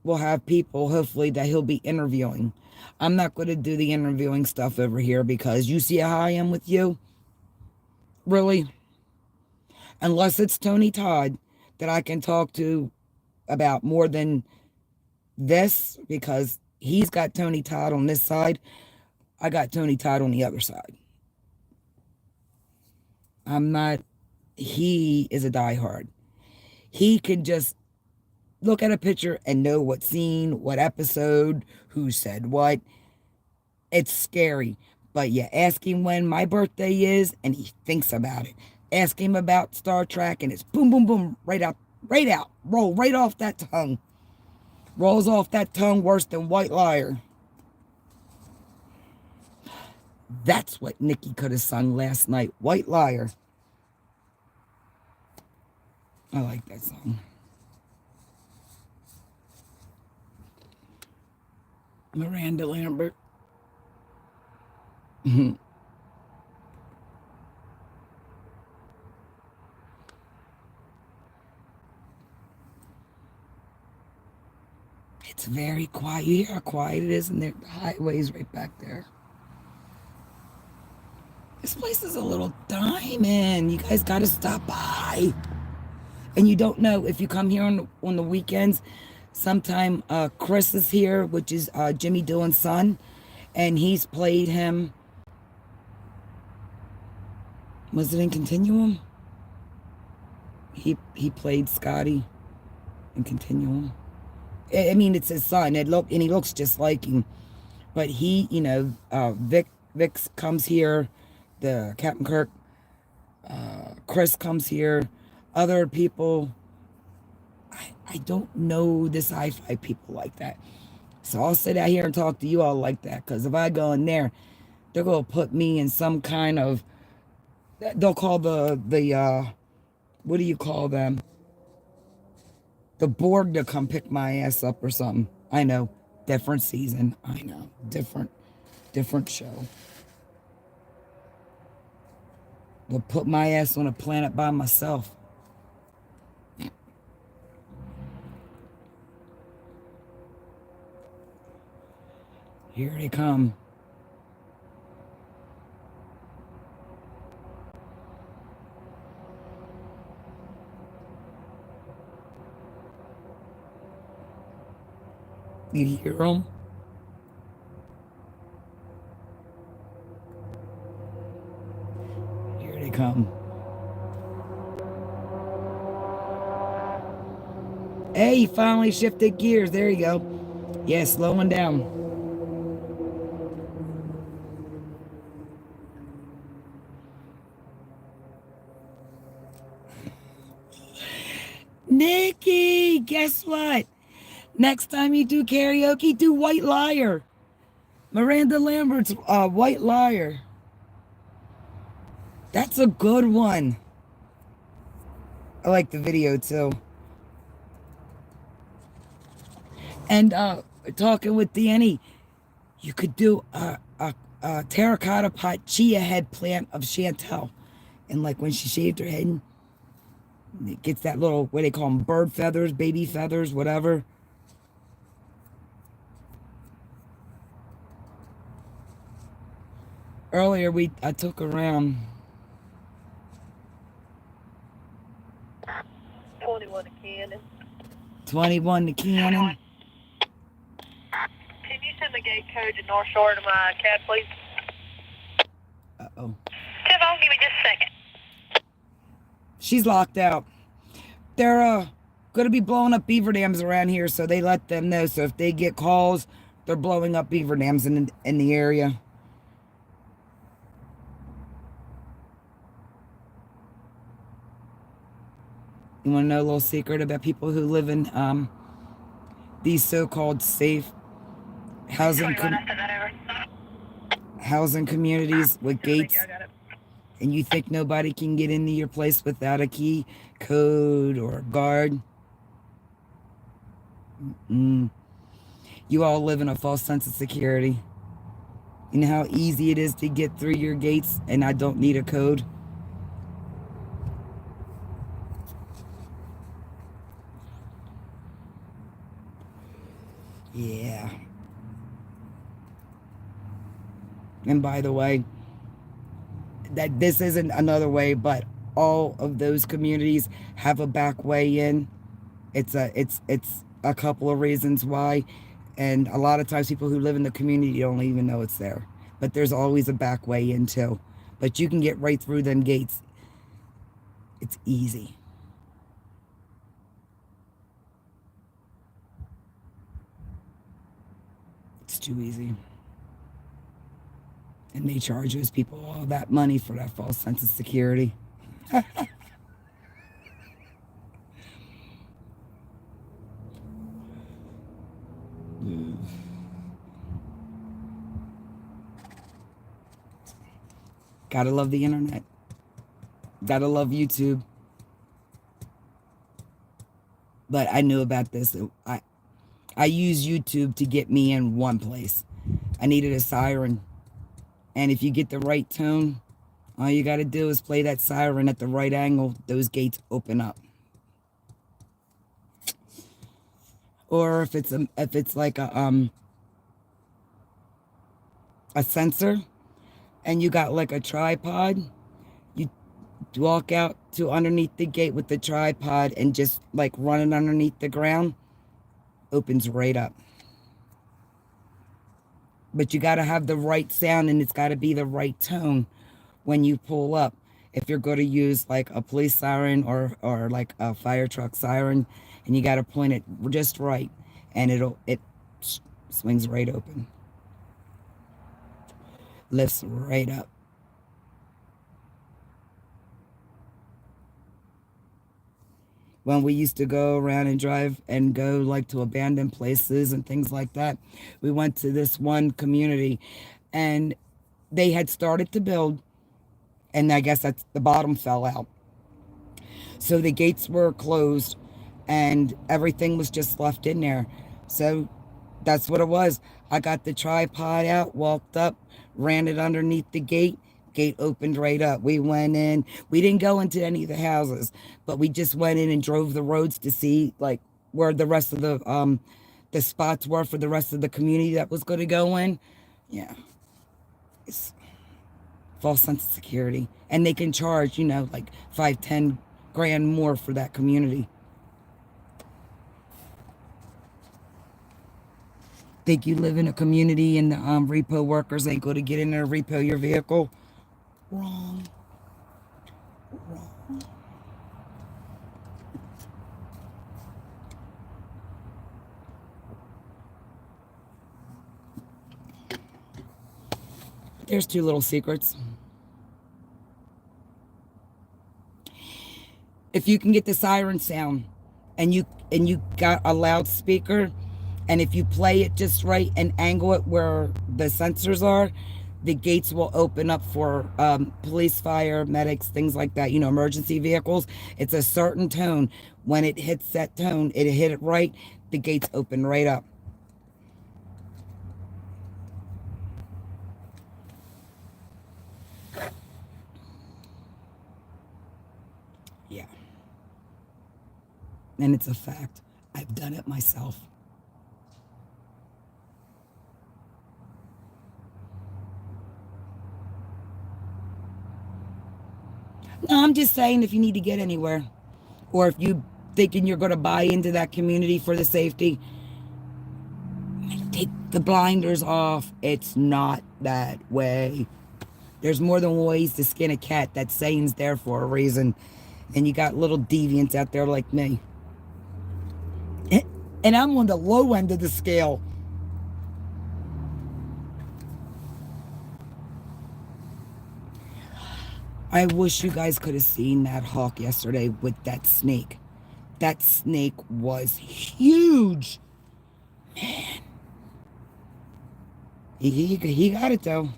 will have people, hopefully, that he'll be interviewing. I'm not going to do the interviewing stuff over here because you see how I am with you? Really? Unless it's Tony Todd that I can talk to about more than this, because he's got Tony Todd on this side. I got Tony Todd on the other side. He is a diehard. He can just look at a picture and know what scene, what episode, who said what. It's scary. But yeah, ask him when my birthday is and he thinks about it. Ask him about Star Trek and it's boom, boom, boom, right out, roll right off that tongue. Rolls off that tongue worse than White Liar. That's what Nikki could have sung last night. White Liar. I like that song. Miranda Lambert. It's very quiet. You hear how quiet it is, and the highway's right back there. This place is a little diamond. You guys got to stop by. And you don't know if you come here on the weekends. Sometime Chris is here, which is Jimmy Doohan's son, and he's played him Was it in Continuum? He played Scotty in Continuum. I mean, it's his son. And he looks just like him. But he, Vic comes here, the Captain Kirk, Chris comes here, other people. I don't know the sci-fi people like that. So I'll sit out here and talk to you all like that. Because if I go in there, they're going to put me in some kind of, they'll call what do you call them? The Borg to come pick my ass up or something. I know. Different season. I know. Different show. They'll put my ass on a planet by myself. Here they come. You hear them? Here they come. Hey, he finally shifted gears. There you go. Yeah, slowing down. Nikki, guess what? Next time you do karaoke, do White Liar. Miranda Lambert's White Liar. That's a good one. I like the video too. And talking with Danny, you could do a terracotta pot chia head plant of Chantel. And like when she shaved her head, it gets that little, what they call them, bird feathers, baby feathers, whatever. Earlier, I took around 21 to Cannon. 21 to Cannon. Can you send the gate code to North Shore to my cab, please? Uh-oh. Tiffon, give me just a second. She's locked out. They're going to be blowing up beaver dams around here, so they let them know. So if they get calls, they're blowing up beaver dams in the area. You want to know a little secret about people who live in these so-called safe housing communities with gates, and you think nobody can get into your place without a key, code, or a guard? You all live in a false sense of security. You know how easy it is to get through your gates, and I don't need a code? Yeah. And by the way, that this isn't another way, but all of those communities have a back way in. It's a couple of reasons why, and a lot of times people who live in the community don't even know it's there. But there's always a back way in too. But you can get right through them gates. It's easy. It's too easy. And they charge those people all that money for that false sense of security. Gotta love the internet. Gotta love YouTube. But I knew about this. I use YouTube to get me in one place. I needed a siren. And if you get the right tone, all you gotta do is play that siren at the right angle. Those gates open up. Or if it's like a sensor, and you got like a tripod, you walk out to underneath the gate with the tripod and just like run it underneath the ground, opens right up. But you got to have the right sound, and it's got to be the right tone when you pull up. if you're going to use like a police siren or like a fire truck siren, and you got to point it just right, and it swings right open, lifts right up. When we used to go around and drive and go like to abandoned places and things like that, we went to this one community, and they had started to build, and I guess that's the bottom fell out. So the gates were closed and everything was just left in there. So that's what it was. I got the tripod out, walked up, ran it underneath the gate. Gate opened right up. We went in. We didn't go into any of the houses, but we just went in and drove the roads to see like where the rest of the spots were for the rest of the community that was going to go in. Yeah. It's false sense of security. And they can charge, like 5-10 grand more for that community. Think you live in a community and the repo workers ain't going to get in there and repo your vehicle? Wrong. Wrong. There's 2 little secrets. If you can get the siren sound and you got a loudspeaker, and if you play it just right and angle it where the sensors are, the gates will open up for police, fire, medics, things like that, emergency vehicles. It's a certain tone. When it hits that tone, it hit it right, the gates open right up. Yeah. And it's a fact. I've done it myself. No, I'm just saying if you need to get anywhere, or if you thinking you're going to buy into that community for the safety, take the blinders off. It's not that way. There's more than ways to skin a cat. That saying's there for a reason. And you got little deviants out there like me. And I'm on the low end of the scale. I wish you guys could have seen that hawk yesterday with that snake. That snake was huge. Man. He got it though.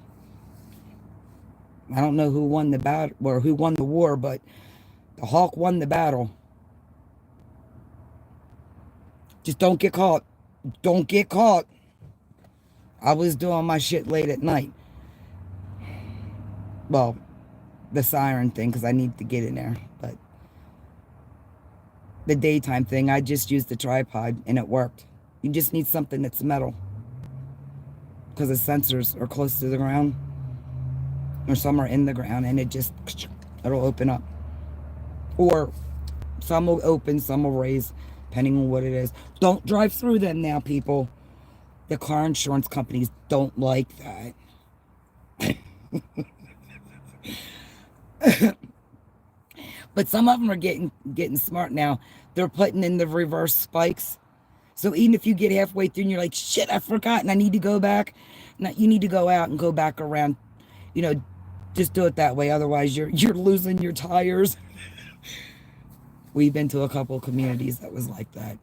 I don't know who won the battle or who won the war, but the hawk won the battle. Just don't get caught. Don't get caught. I was doing my shit late at night. Well, the siren thing, because I need to get in there. But the daytime thing, I just used the tripod and it worked. You just need something that's metal, because the sensors are close to the ground, or some are in the ground, and it'll open up. Or some will open, some will raise, depending on what it is. Don't drive through them now, people. The car insurance companies don't like that. But some of them are getting smart now. They're putting in the reverse spikes. So even if you get halfway through and you're like, shit, I forgot and I need to go back. Now you need to go out and go back around. Just do it that way. Otherwise, you're losing your tires. We've been to a couple of communities that was like that.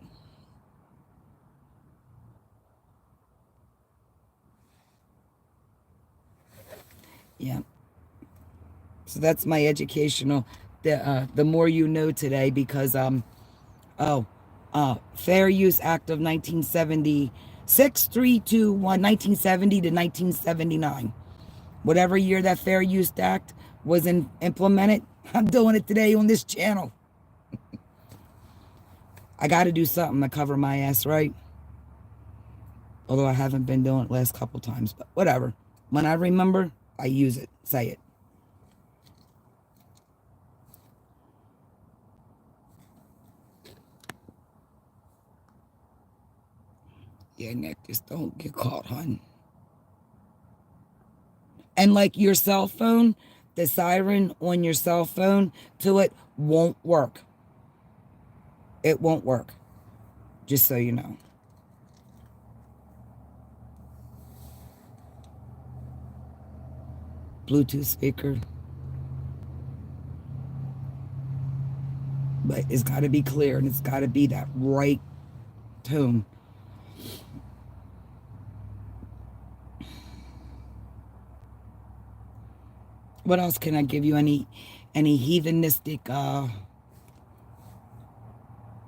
Yeah. So that's my educational. The more you know today, because Fair Use Act of 1970, 6321, 1970 to 1979. Whatever year that Fair Use Act was implemented, I'm doing it today on this channel. I got to do something to cover my ass, right? Although I haven't been doing it last couple times, but whatever. When I remember, I use it, say it. Yeah, Nick, just don't get caught, hon. And like your cell phone, the siren on your cell phone to it won't work. It won't work. Just so you know. Bluetooth speaker. But it's got to be clear and it's got to be that right tone. What else can I give you? Any heathenistic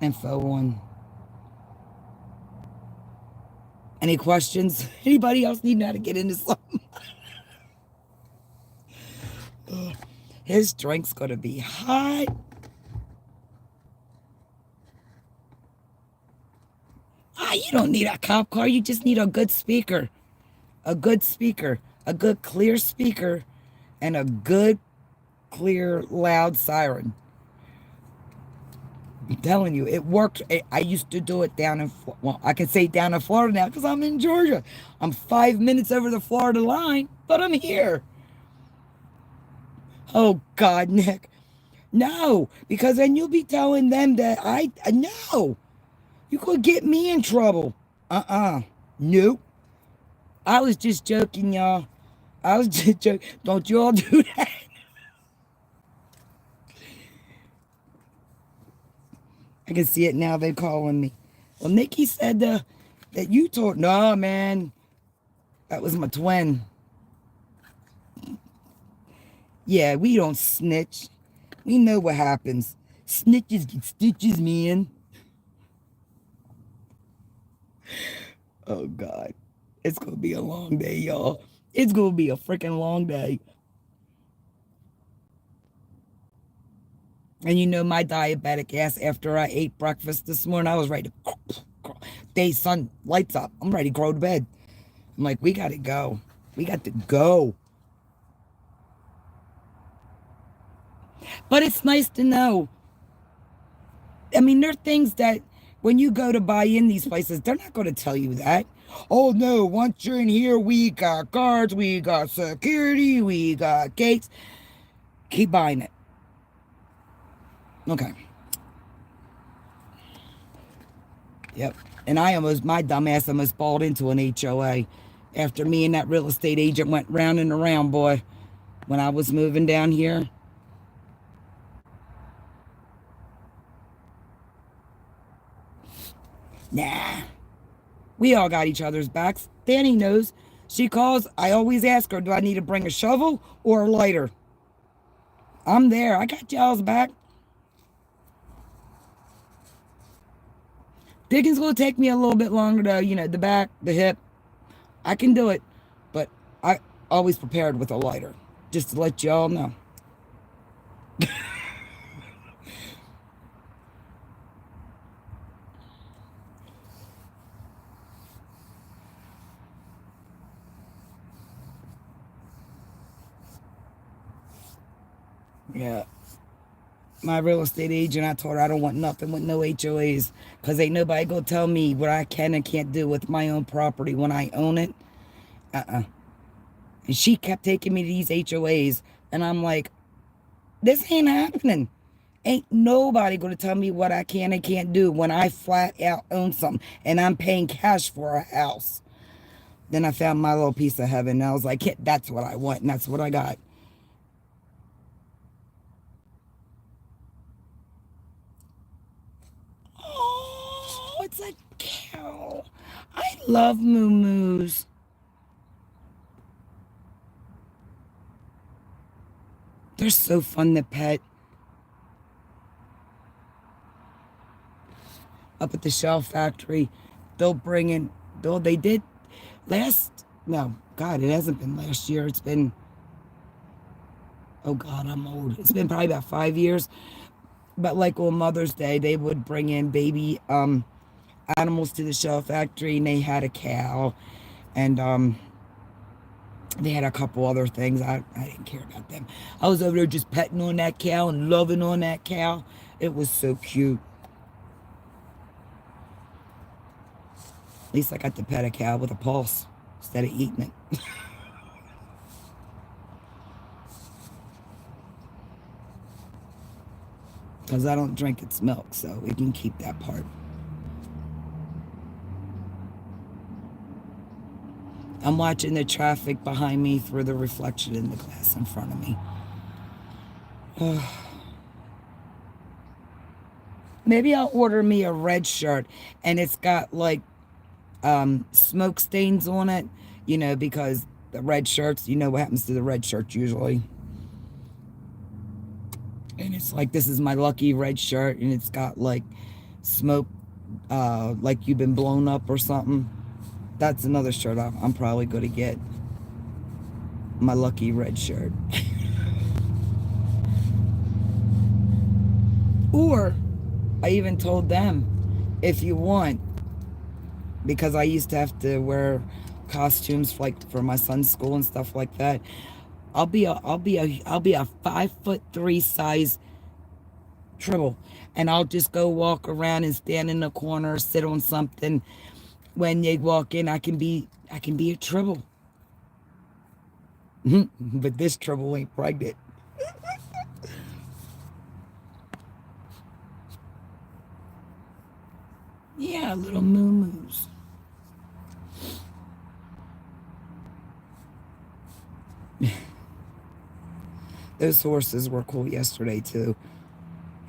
info on? Any questions? Anybody else need to know how to get into something? His drink's gonna be hot. You don't need a cop car. You just need a good speaker. A good speaker. A good clear speaker. And a good, clear, loud siren. I'm telling you, it worked. I used to do it down in, well, I can say down in Florida now because I'm in Georgia. I'm 5 minutes over the Florida line, but I'm here. Oh, God, Nick. No, because then you'll be telling them that no. You could get me in trouble. Nope. I was just joking, y'all. I was just joking. Don't you all do that. I can see it now. They're calling me. Well, Nikki said that you told. No, man. That was my twin. Yeah, we don't snitch. We know what happens. Snitches get stitches, man. Oh, God. It's going to be a long day, y'all. It's going to be a freaking long day. And you know my diabetic ass, after I ate breakfast this morning, I was ready to... Day sun lights up. I'm ready to go to bed. I'm like, we got to go. We got to go. But it's nice to know. I mean, there are things that when you go to buy in these places, they're not going to tell you that. Oh, no, once you're in here, we got guards, we got security, we got gates. Keep buying it. Okay. Yep. And my dumbass almost balled into an HOA after me and that real estate agent went round and around, boy, when I was moving down here. Nah. We all got each other's backs. Danny knows. She calls. I always ask her, do I need to bring a shovel or a lighter? I'm there. I got y'all's back. Digging's going to take me a little bit longer to, the back, the hip. I can do it. But I always prepared with a lighter. Just to let y'all know. Yeah. My real estate agent, I told her I don't want nothing with no HOAs because ain't nobody going to tell me what I can and can't do with my own property when I own it. And she kept taking me to these HOAs and I'm like, this ain't happening. Ain't nobody going to tell me what I can and can't do when I flat out own something and I'm paying cash for a house. Then I found my little piece of heaven and I was like, that's what I want and that's what I got. It's a cow. I love moo-moos. They're so fun to pet. Up at the Shell Factory, they'll bring in, they did no, God, it hasn't been last year. It's been, oh God, I'm old. It's been probably about 5 years. But like on Mother's Day, they would bring in baby animals to the Shell Factory, and they had a cow, and they had a couple other things. I didn't care about them. I was over there just petting on that cow and loving on that cow. It was so cute. At least I got to pet a cow with a pulse instead of eating it. because I don't drink its milk, so we can keep that part. I'm watching the traffic behind me through the reflection in the glass in front of me. Maybe I'll order me a red shirt, and it's got like smoke stains on it, you know, because the red shirts, you know what happens to the red shirts usually. And it's like, this is my lucky red shirt, and it's got like smoke, like you've been blown up or something. That's another shirt I'm probably going to get. My lucky red shirt. Or I even told them, if you want, because I used to have to wear costumes like for my son's school and stuff like that. I'll be a 5'3" size Tribble, and I'll just go walk around and stand in the corner, sit on something. When they walk in, I can be a Tribble. But this Tribble ain't pregnant. Yeah, little moo-moos. Those horses were cool yesterday too.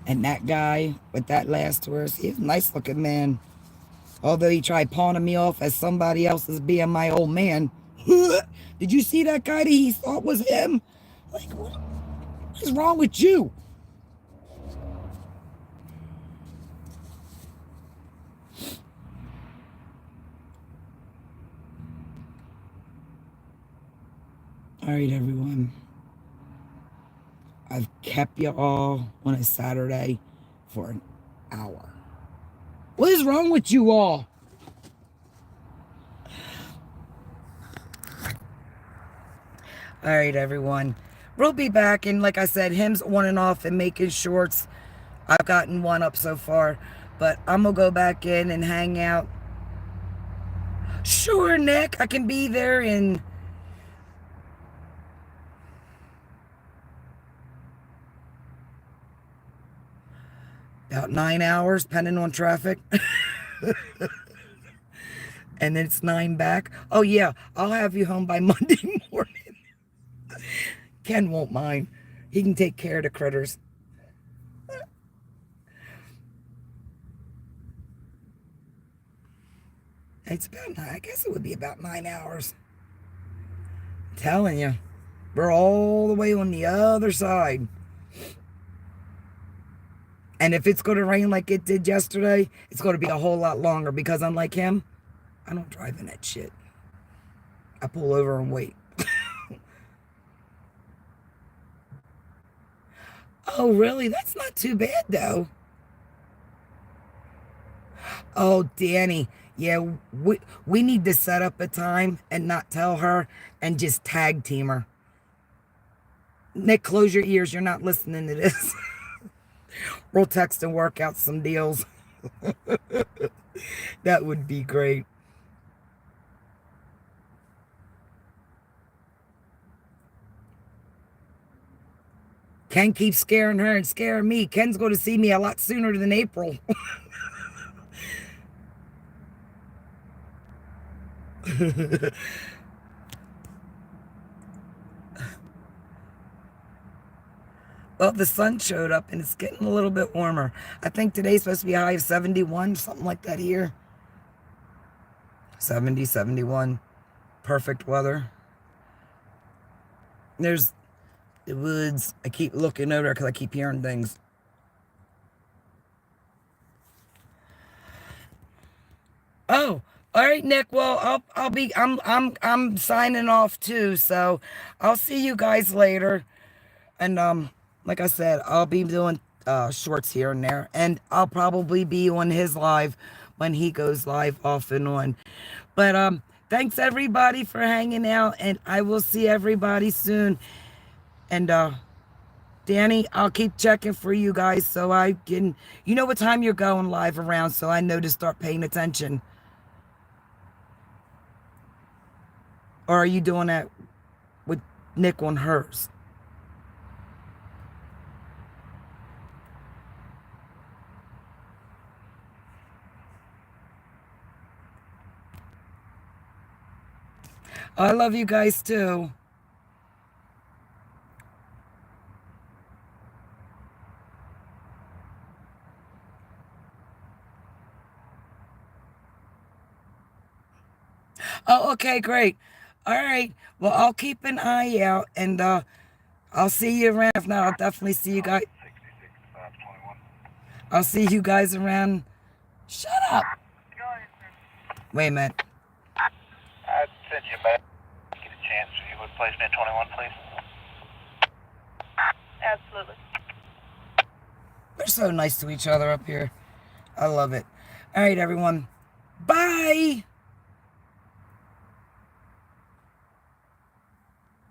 And that guy with that last horse, he's a nice looking man. Although he tried pawning me off as somebody else as being my old man. Did you see that guy that he thought was him? Like, what is wrong with you? All right, everyone. I've kept you all on a Saturday for an hour. What is wrong with you all? All right, everyone. We'll be back. And like I said, him's on and off and making shorts. I've gotten one up so far. But I'm going to go back in and hang out. Sure, Nick. I can be there in... about 9 hours, depending on traffic. And then it's 9 back. Oh, yeah. I'll have you home by Monday morning. Ken won't mind. He can take care of the critters. It's about 9. I guess it would be about 9 hours. I'm telling you. We're all the way on the other side. And if it's going to rain like it did yesterday, it's going to be a whole lot longer because unlike him, I don't drive in that shit. I pull over and wait. Oh, really? That's not too bad, though. Oh, Danny. Yeah, we need to set up a time and not tell her and just tag team her. Nick, close your ears. You're not listening to this. We'll text and work out some deals. That would be great. Ken keeps scaring her and scaring me. Ken's going to see me a lot sooner than April. Well, the sun showed up and it's getting a little bit warmer. I think today's supposed to be a high of 71, something like that here. 70, 71. Perfect weather. There's the woods. I keep looking over because I keep hearing things. Oh, all right, Nick. Well, I'm signing off too. So I'll see you guys later. And like I said, I'll be doing shorts here and there, and I'll probably be on his live when he goes live off and on. But thanks everybody for hanging out, and I will see everybody soon. And Danny, I'll keep checking for you guys so I can, you know what time you're going live around, so I know to start paying attention. Or are you doing that with Nick on hers? I love you guys too. Oh, okay, great. All right. Well, I'll keep an eye out and I'll see you around. If not, I'll definitely see you guys. I'll see you guys around. Shut up. Wait a minute. I'd send you back. Get a chance. You would place me at 21, please. Absolutely. We're so nice to each other up here. I love it. All right, everyone. Bye.